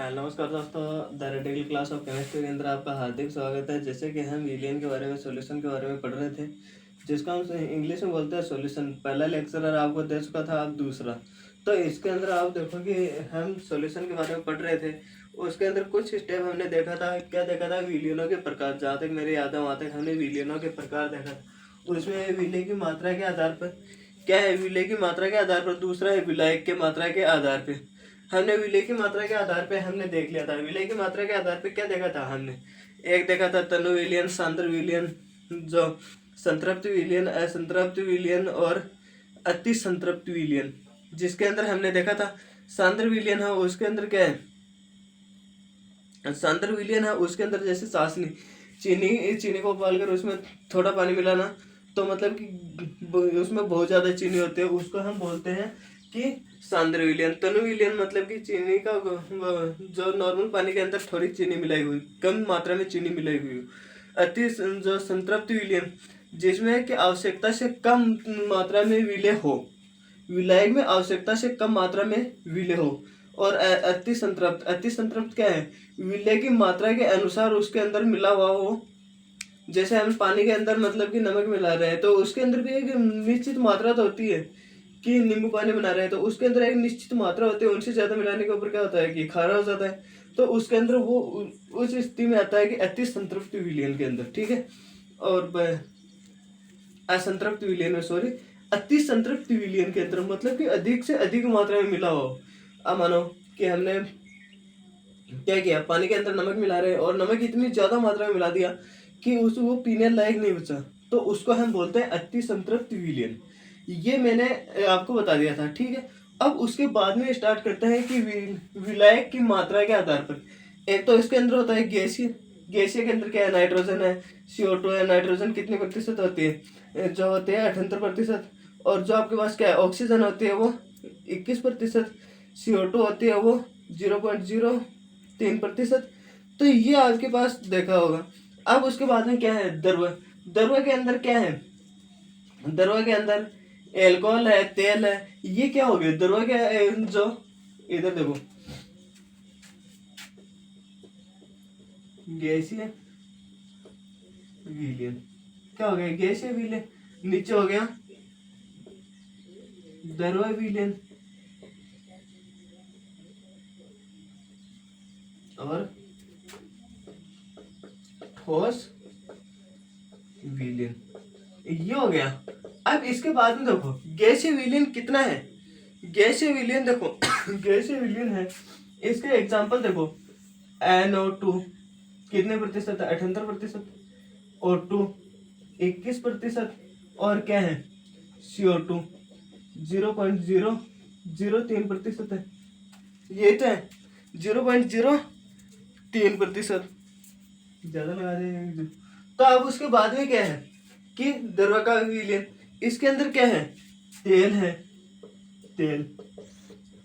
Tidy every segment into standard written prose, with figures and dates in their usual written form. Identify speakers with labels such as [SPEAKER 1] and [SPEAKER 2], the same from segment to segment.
[SPEAKER 1] नमस्कार दोस्तों। The radical class of chemistry के अंदर आपका हार्दिक स्वागत है। जैसे कि हम विलियन के बारे में, सॉल्यूशन के बारे में पढ़ रहे थे, जिसका हम इंग्लिश में बोलते हैं सॉल्यूशन। पहला लेक्चरर आपको दे चुका था, अब दूसरा। तो इसके अंदर आप देखो कि हम सॉल्यूशन के बारे में पढ़ रहे थे। उसके अंदर कुछ स्टेप हमने देखा था। क्या देखा था? विलियनों के प्रकार। जहाँ तक मेरी याद है वहाँ तक हमने विलियनों के प्रकार देखा था। उसमें विलय की मात्रा के आधार पर क्या है, विलय की मात्रा के आधार पर। दूसरा है विलायक के मात्रा के आधार पर। हमने विलय की मात्रा के आधार पे हमने देख लिया था। विलय की मात्रा के आधार पे क्या देखा था हमने? एक देखा था तनु विलयन, सांद्र विलयन, जो संतृप्त विलयन, असंतृप्त विलयन और अति संतृप्त विलयन। जिसके अंदर हमने देखा था सांद्र विलयन है, उसके अंदर क्या है, सांद्र विलयन है, उसके अंदर जैसे चाशनी, चीनी को उबालकर उसमें थोड़ा पानी मिलाना, तो मतलब कि उसमें बहुत ज्यादा चीनी होती है, उसको हम बोलते हैं कि सांद्र विलयन। तनु विलयन मतलब कि चीनी का जो नॉर्मल पानी के अंदर थोड़ी चीनी मिलाई हुई, कम मात्रा में चीनी मिलाई हुई। अति जो संतृप्त विलयन, जिसमें कि आवश्यकता से कम मात्रा में विलय हो, विलायक में आवश्यकता से कम मात्रा में विलय हो। और अति संतृप्त, अति संतृप्त क्या है? विलय की मात्रा के अनुसार उसके अंदर मिला हुआ हो। जैसे हम पानी के अंदर मतलब कि नमक मिला रहे हैं, तो उसके अंदर भी एक निश्चित मात्रा तो होती है। कि नींबू पानी बना रहे हैं तो उसके अंदर एक निश्चित मात्रा होती है, उनसे ज्यादा मिलाने के ऊपर क्या होता है कि खारा हो जाता है। तो उसके अंदर वो उस स्थिति में आता है कि अति संतृप्त विलयन के अंदर, ठीक है। और असंतृप्त विलयन में, सॉरी, अति संतृप्त विलयन के अंदर मतलब कि अधिक से अधिक मात्रा में मिला हो। अब मानो कि हमने क्या किया, पानी के अंदर नमक मिला रहे हैं और नमक इतनी ज्यादा मात्रा में मिला दिया कि वो पीने लायक नहीं बचा, तो उसको हम बोलते हैं अति संतृप्त विलयन। ये मैंने आपको बता दिया था, ठीक है। अब उसके बाद में स्टार्ट करते हैं कि विलायक की मात्रा के आधार पर। एक तो इसके अंदर होता है गैसीय। गैसीय के अंदर क्या है? नाइट्रोजन है, CO2 है। नाइट्रोजन कितने प्रतिशत होती है? जो होते हैं 78%। और जो आपके पास क्या है, ऑक्सीजन होती है वो 21%। CO2 होती है वो 0.03%। तो ये आपके पास देखा होगा। अब उसके बाद में क्या है? द्रव। द्रव के अंदर क्या है? द्रव के अंदर एल्कोहल है, तेल है। ये क्या हो गया? द्रव के जो इधर देखो, गैसीय विलयन। क्या हो गया? गैसीय विलयन। नीचे हो गया द्रव विलयन और ठोस विलयन, ये हो गया। अब इसके बाद में देखो गैसीय विलयन कितना है। गैसीय विलयन देखो गैसीय विलयन है, इसके एग्जांपल देखो। NO2 कितने प्रतिशत है? 78%। O2 21%। और क्या है? CO2 0.003% है। ये तो है 0.03%, ज्यादा लगा देंगे। तो अब उसके बाद में क्या है कि द्रव का विलयन। इसके अंदर क्या है? तेल है, तेल,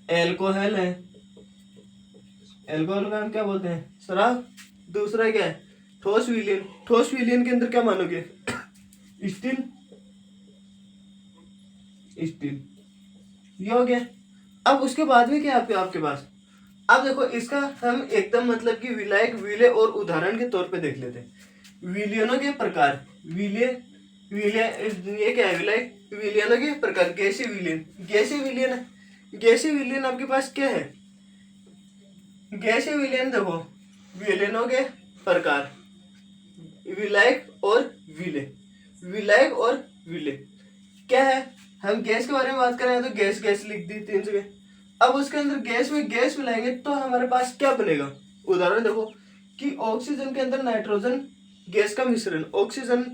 [SPEAKER 1] एल्कोहल है। एल्कोहल का हम क्या बोलते हैं? शराब। दूसरा क्या है? ठोस विलयन। ठोस विलयन के अंदर क्या मानोगे? Steel, steel. ये हो गया। अब उसके बाद में क्या है आपके पास? अब देखो इसका हम एकदम मतलब कि विलायक, विलय और उदाहरण के तौर पे देख लेते हैं। विलयनों के प्रकार। विलय, विलय, ये क्या है? विलायक। विलयनों के प्रकार। गैसीय विलयन। गैसीय विलयन है। गैसीय विलयन आपके पास क्या है? गैसीय विलयन देखो, विलयनों के प्रकार, विलायक और विलय। विलायक और विलय क्या है? हम गैस के बारे में बात करें तो गैस, गैस लिख दी 3 जगह। अब उसके अंदर गैस में गैस मिलाएंगे तो हमारे पास क्या बनेगा? उदाहरण देखो कि ऑक्सीजन के अंदर नाइट्रोजन गैस का मिश्रण, ऑक्सीजन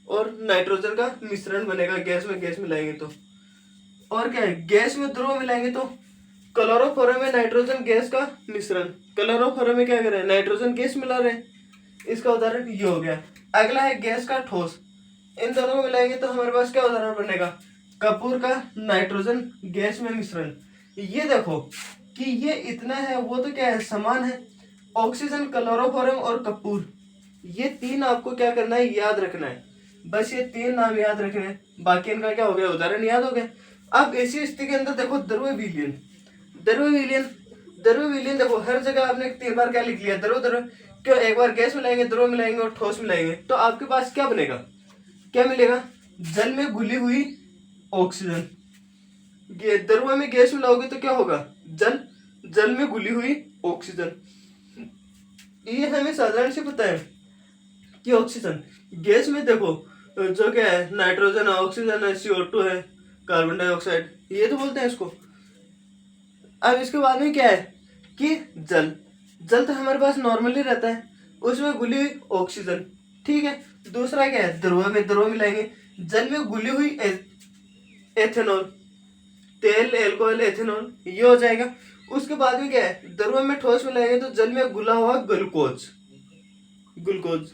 [SPEAKER 1] और नाइट्रोजन का मिश्रण बनेगा गैस में गैस मिलाएंगे तो। और क्या है? गैस में द्रव मिलाएंगे तो क्लोरोफॉर्म में नाइट्रोजन गैस का मिश्रण। क्लोरोफॉर्म में क्या कर रहे हैं? नाइट्रोजन गैस मिला रहे हैं। इसका उदाहरण ये हो गया। अगला है गैस का ठोस। इन दोनों को मिलाएंगे तो हमारे पास क्या उदाहरण बनेगा? कपूर का नाइट्रोजन गैस में मिश्रण। ये देखो कि ये इतना है, वो तो क्या है? समान है। ऑक्सीजन, क्लोरोफॉर्म और कपूर, ये 3 आपको क्या करना है? याद रखना है। बस ये 3 नाम याद रखने हैं, बाकी इनका क्या हो गया? उदाहरण याद हो गया। अब ऐसी स्थिति के अंदर देखो द्रव विलयन। द्रव विलयन द्रव्य विलयन देखो हर जगह आपने 3 बार क्या लिख लिया, द्रव द्रव। क्यों, एक बार गैस मिलाएंगे, द्रव मिलाएंगे और ठोस मिलाएंगे, तो आपके पास क्या बनेगा, क्या मिलेगा, जल में घुली हुई ऑक्सीजन। द्रव में गैस मिलाओगे तो क्या होगा, जल, जल में घुली हुई ऑक्सीजन। ये हमें साधारण से पता है कि ऑक्सीजन, गैस में देखो जो क्या है, नाइट्रोजन है, ऑक्सीजन है, CO2 है, कार्बन डाइऑक्साइड, ये तो बोलते हैं इसको। अब इसके बाद में क्या है कि जल, जल तो हमारे पास नॉर्मली रहता है, उसमें घुली हुई ऑक्सीजन, ठीक है। दूसरा क्या है, द्रव में द्रव मिलाएंगे, जल में घुली हुई एथेनॉल, तेल, एल्कोहल, एथेनॉल, ये हो जाएगा। उसके बाद में क्या है, द्रव में ठोस मिलाएंगे तो जल में घुला हुआ ग्लूकोज, ग्लूकोज।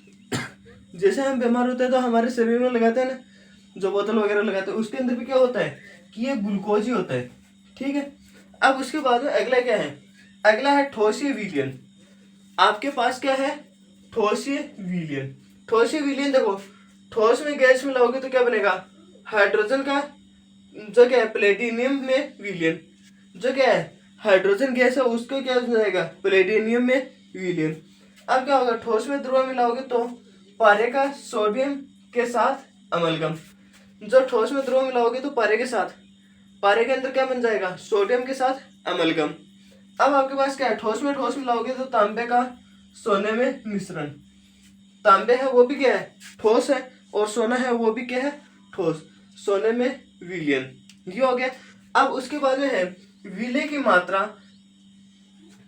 [SPEAKER 1] जैसे हम बीमार होते हैं तो हमारे शरीर में लगाते हैं ना, जो बोतल वगैरह लगाते हैं, उसके अंदर भी क्या होता है कि ये ग्लूकोज ही होता है, ठीक है। अब उसके बाद में अगला क्या है, अगला है ठोसीय विलयन। आपके पास क्या है, ठोसीय विलयन। ठोसीय विलयन देखो, ठोस में गैस मिलाओगे तो क्या बनेगा, हाइड्रोजन का जो क्या है प्लेटिनियम में विलयन, जो क्या है हाइड्रोजन गैस है उसको क्या हो जाएगा, प्लेटिनियम में विलयन। अब क्या होगा, ठोस में द्रव मिलाओगे तो पारे का सोडियम के साथ अमलगम। जो ठोस में द्रव मिलाओगे तो पारे के साथ, पारे के अंदर क्या बन जाएगा, सोडियम के साथ अमलगम। अब आपके पास क्या है, ठोस में ठोस मिलाओगे तो तांबे का सोने में मिश्रण। तांबे है वो भी क्या है, ठोस है, और सोना है वो भी क्या है, ठोस, सोने में विलयन, ये हो गया। अब उसके बाद में है विलय की मात्रा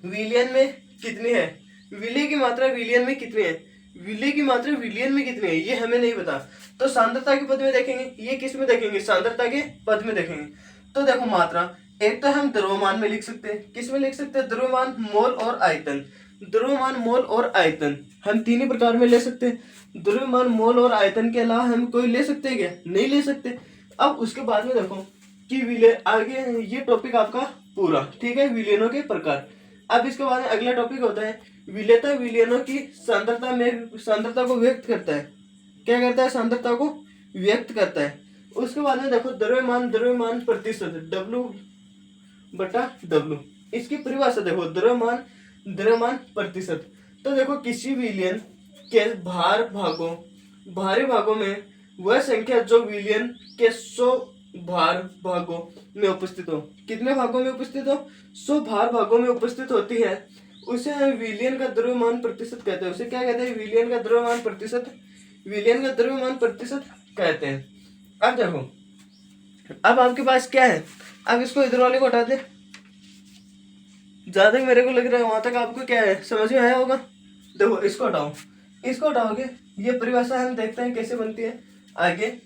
[SPEAKER 1] विलयन में कितनी है, विलय की मात्रा विलयन में कितनी है, विलय की मात्रा विलयन में कितनी है, ये हमें नहीं पता। तो सांद्रता के पद में देखेंगे, ये किस में देखेंगे, सांद्रता के पद में देखेंगे। तो देखो मात्रा, एक तो हम द्रव्यमान में लिख सकते हैं, किस में लिख सकते हैं, द्रव्यमान, मोल और आयतन। द्रव्यमान, मोल और आयतन हम 3 ही प्रकार में ले सकते हैं। द्रव्यमान, मोल और आयतन के अलावा हम कोई ले सकते हैं क्या, नहीं ले सकते। अब उसके बाद में देखो कि विलय, आगे ये टॉपिक आपका पूरा, ठीक है, विलयनों के प्रकार। अब इसके बाद में अगला टॉपिक होता है विलेयता, विलयनों की सांद्रता में, सांद्रता को व्यक्त करता है, क्या करता है, सांद्रता को व्यक्त करता है। उसके बाद में देखो द्रव्यमान, द्रव्यमान प्रतिशत, W/W, इसकी परिभाषा देखो, द्रव्यमान, द्रव्यमान प्रतिशत। तो देखो किसी विलयन के भारी भागों में वह संख्या जो विलयन के 100 भार भागों में उपस्थित हो, कितने भागों में उपस्थित हो, 100 भार भागों में उपस्थित होती है, उसे हम विलयन का द्रव्यमान प्रतिशत कहते हैं। उसे क्या कहते हैं, विलयन का द्रव्यमान प्रतिशत, विलयन का द्रव्यमान प्रतिशत कहते हैं। अब देखो, अब आपके पास क्या है, अब इसको इधर वाले को हटा दे, जहां तक मेरे को लग रहा है वहां तक आपको क्या है समझ में आया होगा। देखो इसको हटाओ, इसको हटाओगे, ये परिभाषा हम देखते हैं कैसे बनती है आगे,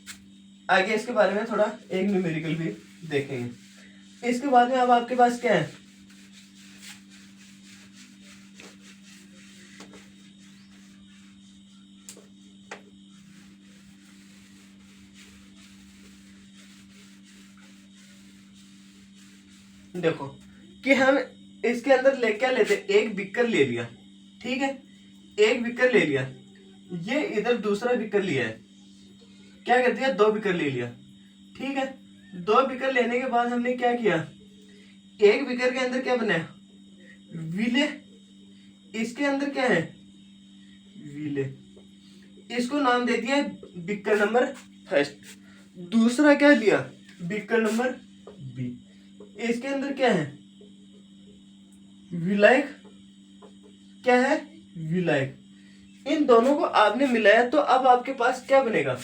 [SPEAKER 1] आगे इसके बारे में थोड़ा एक न्यूमेरिकल भी देखेंगे। इसके बाद में अब आपके पास क्या है, देखो कि हम इसके अंदर ले क्या लेते, एक बीकर ले लिया, ठीक है, एक बीकर ले लिया, ये इधर दूसरा बीकर लिया है, क्या कर दिया, 2 बीकर ले लिया, ठीक है। 2 बीकर लेने के बाद हमने क्या किया, एक बीकर के अंदर क्या बनाया, विलय, इसके अंदर क्या है, विलय, इसको नाम दे दिया बीकर नंबर फर्स्ट। दूसरा क्या लिया, बीकर नंबर बी, इसके अंदर क्या है, विलायक, क्या है, विलायक। इन दोनों को आपने मिलाया तो अब आपके पास क्या बनेगा,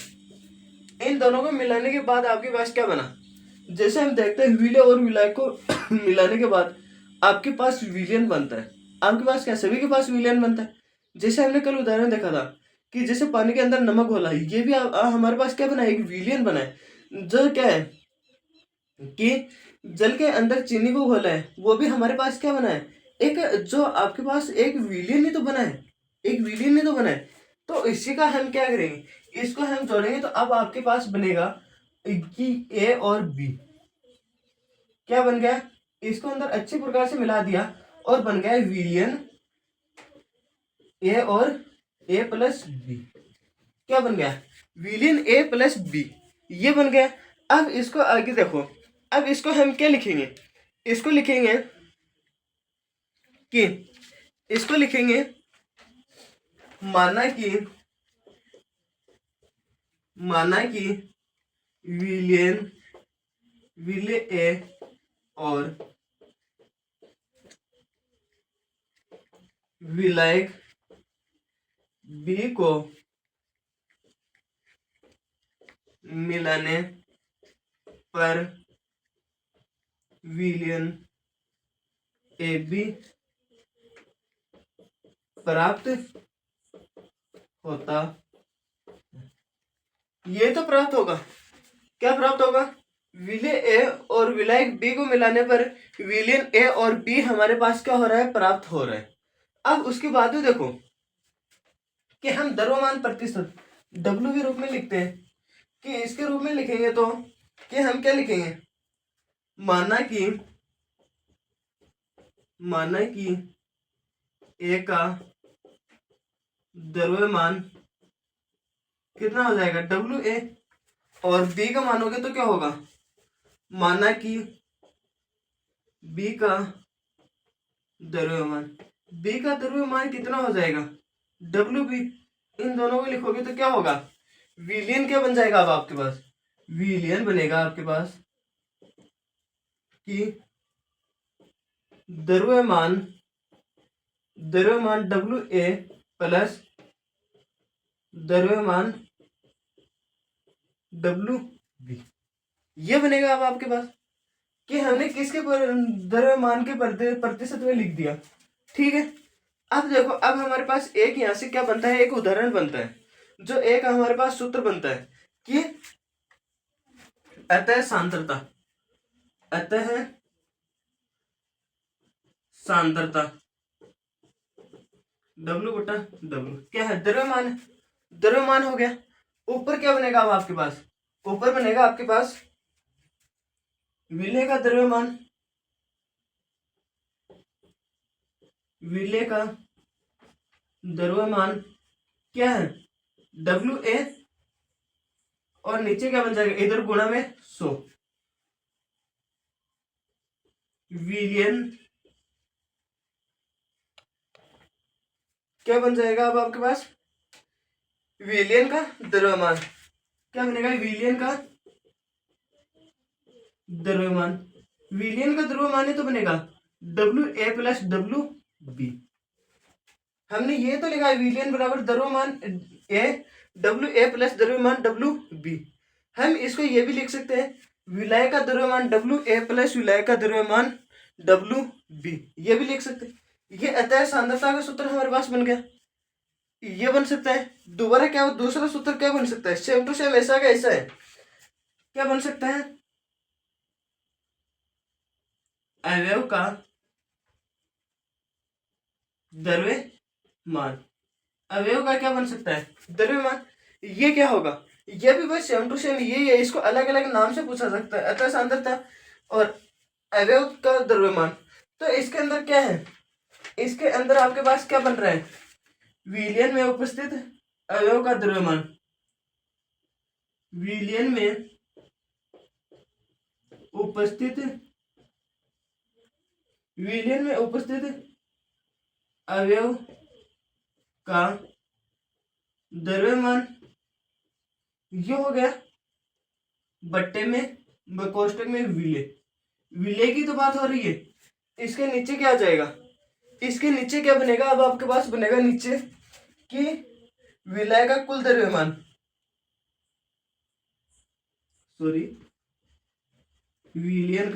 [SPEAKER 1] इन दोनों को मिलाने के बाद आपके पास क्या बना, जैसे हम देखते हैं विलय और विलायक को मिलाने के बाद आपके पास विलयन बनता है। आपके पास क्या, सभी के पास विलयन बनता है। जैसे हमने कल उदाहरण देखा था कि जैसे पानी के अंदर नमक घोला, ये भी हमारे पास क्या बना है, एक विलयन बना है। जो क्या है कि जल के अंदर चीनी को घोला है, वो भी हमारे पास क्या बना है, एक, जो आपके पास एक विलयन ही तो बना है, एक विलयन ही तो बना है। तो इसी का हम क्या करेंगे, इसको हम जोड़ेंगे तो अब आपके पास बनेगा कि ए और बी, क्या बन गया, इसको अंदर अच्छी प्रकार से मिला दिया और बन गया विलयन ए और ए प्लस बी, क्या बन गया, विलयन ए प्लस बी, ये बन गया। अब इसको आगे देखो, अब इसको हम क्या लिखेंगे, इसको लिखेंगे कि इसको लिखेंगे, माना कि विले ए और विलायक बी को मिलाने पर विलयन ए बी प्राप्त होता। ये तो प्राप्त होगा, क्या प्राप्त होगा? विलय ए और विलायक बी को मिलाने पर विलयन ए और बी हमारे पास क्या हो रहा है? प्राप्त हो रहा है। अब उसके बाद में देखो कि हम द्रव्यमान प्रतिशत W के रूप में लिखते हैं, कि इसके रूप में लिखेंगे तो कि हम क्या लिखेंगे? माना कि ए का द्रव्यमान कितना हो जाएगा? WA, और बी का मानोगे तो क्या होगा? माना कि बी का द्रव्यमान कितना हो जाएगा? WB। इन दोनों को लिखोगे तो क्या होगा? विलियन क्या बन जाएगा? अब आपके पास विलियन बनेगा आपके पास कि द्रव्यमान WA प्लस द्रव्यमान WB, ये बनेगा अब आपके पास कि हमने किसके द्रव्यमान के प्रतिशत में लिख दिया। ठीक है, अब देखो, अब हमारे पास एक यहां से क्या बनता है? एक उदाहरण बनता है, जो एक हमारे पास सूत्र बनता है कि अतः सांद्रता W/W क्या है? द्रव्यमान हो गया। ऊपर क्या बनेगा अब आपके पास? ऊपर बनेगा आपके पास विलय का द्रव्यमान क्या है? WA, और नीचे क्या बन जाएगा? इधर गुणा में 100। विलियन क्या बन जाएगा अब आपके पास? विलियन का द्रव्यमान क्या बनेगा? विलियन का द्रव्यमान ही तो बनेगा WA प्लस WB। हमने ये तो लिखा है विलियन बराबर द्रव्यमान A, WA प्लस द्रव्यमान WB। हम इसको ये भी लिख सकते हैं विलायक का द्रव्यमान WA प्लस विलायक का द्रव्यमान WB, ये भी लिख सकते हैं। ये अतः सांद्रता का सूत्र हमारे पास बन गया। ये बन सकता है दोबारा क्या? दूसरा सूत्र क्या बन सकता है? सेम टू सेम ऐसा का ऐसा है। क्या बन सकता है? अवयव का द्रव्यमान। अवयव का क्या बन सकता है? द्रव्यमान। ये क्या होगा? ये भी बस सेम टू सेम ये है, इसको अलग अलग नाम से पूछा सकता है, अतः सांद्रता और अवयव का द्रव्यमान। तो इसके अंदर क्या है? इसके अंदर आपके पास क्या बन रहा है? विलियन में उपस्थित अवयव का द्रव्यमान, विलियन में उपस्थित अवयव का द्रव्यमान, ये हो गया बट्टे में कोष्टक में विलय की तो बात हो रही है। इसके नीचे क्या आ जाएगा? इसके नीचे क्या बनेगा? अब आपके पास बनेगा नीचे कि विलय का कुल द्रव्यमान, विलियन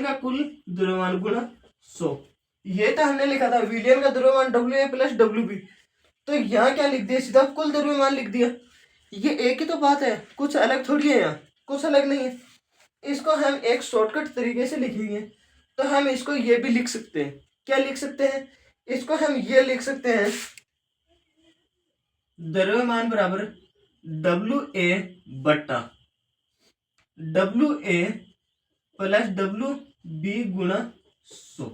[SPEAKER 1] का कुल द्रव्यमान गुणा 100। ये तो हमने लिखा था विलियन का द्रव्यमान WA प्लस WB, तो यहाँ क्या लिख दिया? सीधा कुल द्रव्यमान लिख दिया। ये एक ही तो बात है, कुछ अलग थोड़ी है, यहाँ कुछ अलग नहीं है। इसको हम एक शॉर्टकट तरीके से लिखेंगे तो हम इसको ये भी लिख सकते हैं। क्या लिख सकते हैं? इसको हम ये लिख सकते हैं द्रव्यमान बराबर WA बट्टा WA प्लस WB गुणा 100।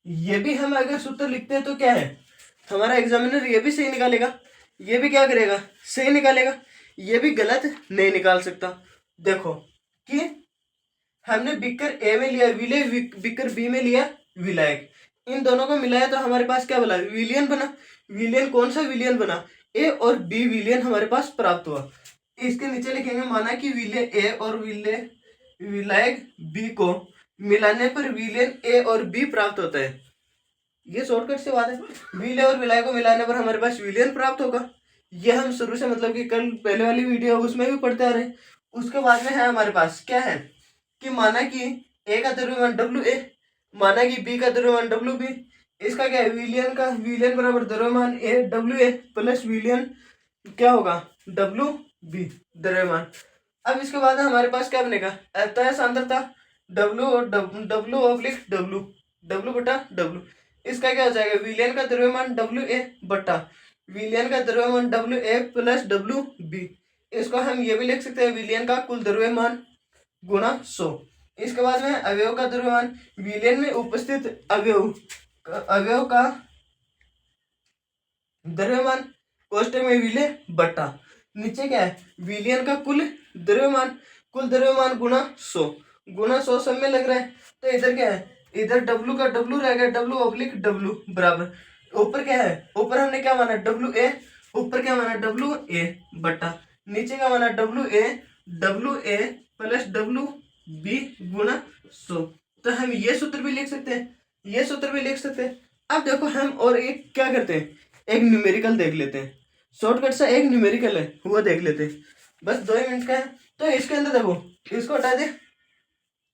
[SPEAKER 1] ये भी हम अगर सूत्र लिखते हैं तो क्या है? हमारा एग्जामिनर ये भी सही निकालेगा, ये भी क्या करेगा? सही निकालेगा। ये भी गलत नहीं निकाल सकता। देखो कि हमने बिकर ए में लिया विले, बिकर बी में लिया विलायक, इन दोनों को मिलाया तो हमारे पास क्या बना, विलियन बना। विलियन कौन सा विलियन बना, ए और बी विलियन हमारे पास प्राप्त हुआ। इसके नीचे लिखेंगे माना कि विले ए और विलायक बी को मिलाने पर विलियन ए और बी प्राप्त होता है। ये शॉर्टकट से बात है, विले और विलाय को मिलाने पर हमारे पास विलियन प्राप्त होगा। ये हम शुरू से मतलब कि कल पहले वाली वीडियो उसमें भी पढ़ते आ रहे हैं। उसके बाद में है हमारे पास क्या है कि माना कि ए का द्रव्यमान डब्ल्यू ए, माना कि बी का द्रव्यमान डब्ल्यू बी, इसका क्या है विलियन बराबर द्रव्यमान ए डब्ल्यू ए प्लस विलियन क्या होगा डब्ल्यू बी द्रव्यमान। अब इसके बाद हमारे पास क्या बनेगा, अतः सांद्रता डब्ल्यू ऑब्लिक डब्ल्यू बटा डब्ल्यू, इसका क्या हो जाएगा विलियन का द्रव्यमान डब्ल्यू ए बटा विलियन का द्रव्यमान W A plus W B. इसको हम ये भी लिख सकते हैं विलियन का कुल द्रव्यमान गुणा 100। इसके बाद में अवयव का द्रव्यमान, विलियन में उपस्थित अवयव का द्रव्यमान कोष्टक में विले बटा नीचे क्या है विलियन का कुल द्रव्यमान गुणा 100 सब में लग रहा है। तो इधर क्या है, इधर डब्ल्यू का डब्ल्यू रहेगा, डब्ल्यू ऑब्लिक डब्ल्यू बराबर ऊपर क्या है, ऊपर हमने क्या माना डब्ल्यू ए, ऊपर क्या माना डब्ल्यू ए बटा नीचे क्या माना W A plus W B गुणा 100। तो हम ये सूत्र भी लिख सकते हैं, अब देखो हम और एक क्या करते हैं, एक न्यूमेरिकल देख लेते हैं। शॉर्टकट से एक न्यूमेरिकल है वो देख लेते हैं, बस 2 मिनट का है। तो इसके अंदर देखो, इसको हटा दे,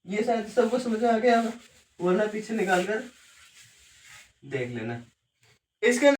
[SPEAKER 1] ये शायद सबको समझ में आ गया होगा, वरना पीछे निकाल कर देख लेना। इसके